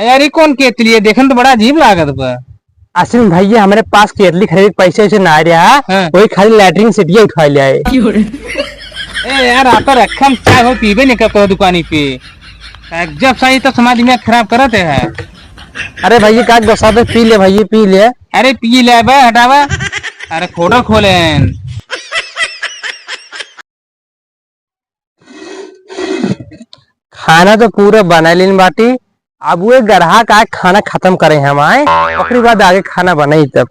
यार ये कौन केतली है? देखने तो बड़ा अजीब लागत बा। असल भैया हमारे पास केतली खरीद पैसे वैसे ना रहा। हाँ। वही खाली लैट्रिन सीटिया उठा लिया है। ए यार आप रखम चाय हो पीबे नहीं करते हो दुकानी पे। जब सही तो समाज में खराब करते है। अरे भैया का गुस्सा पे पी ले भैया पी ले। अरे पी ले बे हटावा। अरे खोड़ा खोलेन। खाना तो पूरा बना लीन बाटी। अब वो ग्राहक आए खाना खत्म करे हम आए ओकरी बाद आगे खाना बनाई तब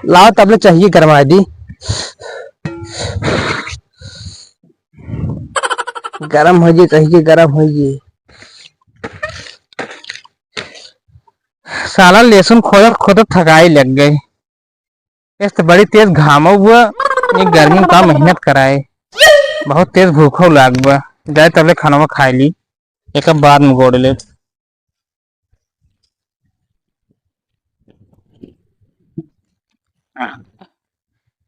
लाओ तब ले चाहिए गरमा दी। गरम हो जी चाहिए गरम हो जी। साला लहसुन खोदत खोदत थकाई लग गई। इस तो बड़ी तेज घामा हुआ। ये गर्मी में का मेहनत कराए। बहुत तेज भूखो लाग बा। जाए तब ले खाना खाई ली एक बाद में गोड़ ले।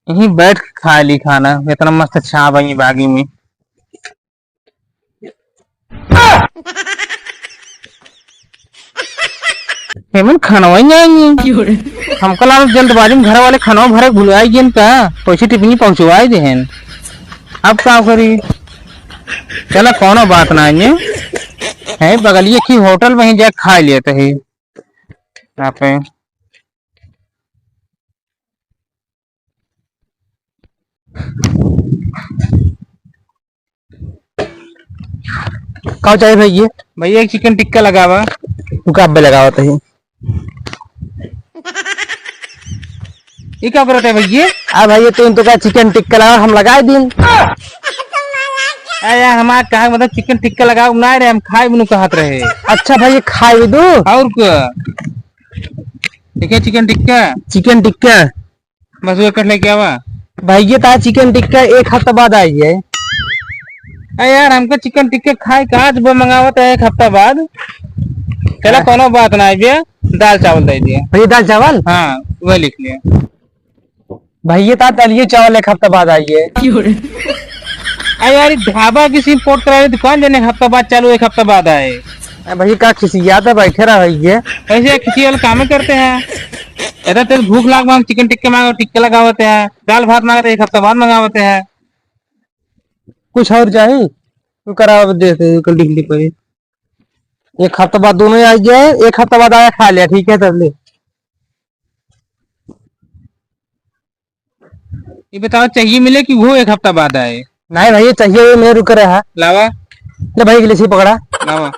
यहीं बैठ के खा ली खाना इतना मस्त छाप आई बागी में। हेमन खाना वही आएंगे हमको लगा जल्दबाजी में घर वाले खाना भरे भुलवाई गए का पैसे टिफिन पहुंचवाई देहन। अब क्या करी चला कोनो बात ना है बगलिए की होटल में ही जा खा लेते है यहाँ पे। क्या चाहिए भैया? भैया एक चिकन टिक्का लगावा। मुकाबले लगावत है ये क्या करते है भैया? आ भैया तो का चिकन टिक्का लगा हम लगाए दिन। यार हमारे कहा मतलब चिकन टिक्का लगाओ ना रे हम खाए बिनु कहत रहे। अच्छा भैया खाए दो और क्या ठीक है चिकन टिक्का। चिकन टिक्का बस वो कर लेके आवा। भैया ता चिकन टिक्का एक हफ्ता बाद आई है। यार हमको चिकन टिक्का खाए कहा जब मंगावत है एक हफ्ता बाद। चला कोनो बात ना भैया दाल चावल दे दिया। भैया दाल चावल हाँ वही लिख लिया। भैया ता दलिए चावल एक हफ्ता बाद आई है। यार ढाबा किसी इम्पोर्ट करा दुकान जाने हफ्ता बाद चालू एक हफ्ता बाद आए। भैया का खिसियात है बैठे रहा भैया ऐसे किसी वाले काम करते हैं। इधर तेरे भूख लाग मांग चिकन टिक्का मांगो टिक्का लगावते हैं। दाल भात मांगते एक हफ्ता बाद मंगावते हैं। कुछ और चाहिए तो करा देते डिग्री पर एक हफ्ता बाद दोनों आ जाए। एक हफ्ता बाद आया खा लिया ठीक है तब ले। ये बताओ चाहिए मिले कि वो एक हफ्ता बाद आए? नहीं भैया चाहिए मेरे रुक रहा है। लावा ले भाई गिलास पकड़ा लावा।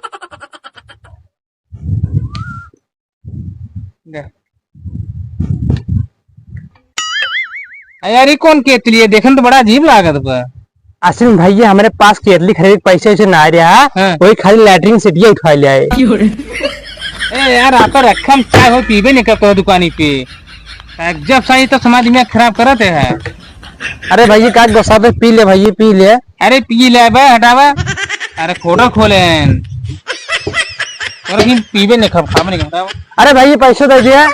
यार ये कौन केतली है? देखने तो बड़ा अजीब लागत बा। असल भैया हमारे पास केतली खरीद पैसे वैसे ना रहा। हाँ। वही खाली लैट्रिन सीटिया उठा लिया है। ए यार आप रखम चाय हो पीबे नहीं करते हो दुकानी पे। जब सही तो समाज में खराब करते है। अरे भैया का गुस्सा पे पी ले भैया पी ले। अरे पी ले बे हटावा। अरे खोड़ा खोलेन। और पीबे नहीं खा नहीं। अरे भैया पैसे दे दिया।